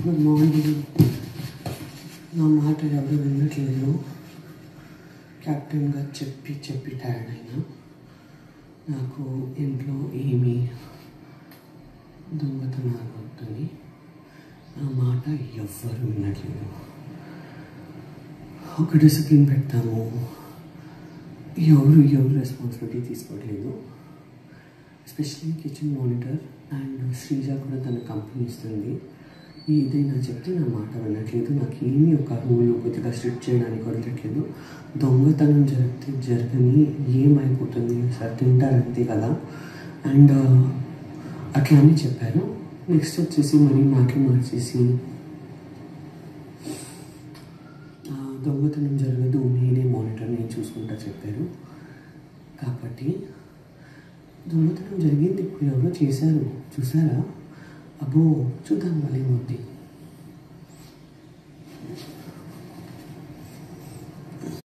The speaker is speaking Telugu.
Good morning. నా మాట ఎవరు వినట్లేదు. కెప్టెన్గా చెప్పి టైర్డ్ అయినా. నాకు ఇంట్లో ఏమీ దొంగతనాలు అవుతుంది. నా మాట ఎవ్వరు వినట్లేదు. ఒక డిసిప్లిన్ పెడతాము, ఎవరు రెస్పాన్సిబిలిటీ తీసుకోవట్లేదు. Especially kitchen monitor and Sreeja కూడా తన కంపెనీ ఇస్తుంది. ఏదైనా చెప్తే నా మాట వినట్లేదు. నాకు ఏమీ ఒక రూల్ కొద్దిగా స్ట్రిక్ట్ చేయడానికి వదలట్లేదు. దొంగతనం జరగని ఏమైపోతుంది సార్, తింటారంతే కదా. అండ్ అట్లా అని చెప్పారు. నెక్స్ట్ వచ్చేసి మనీ మార్చేసి దొంగతనం జరగదు, నేనే మానిటర్, నేను చూసుకుంటా చెప్పారు. కాబట్టి దొంగతనం జరిగింది. ఇప్పుడు ఎవరో చేశారు, చూసారా? అబ్బో, చూద్దాం మళ్ళీ అవుద్ది.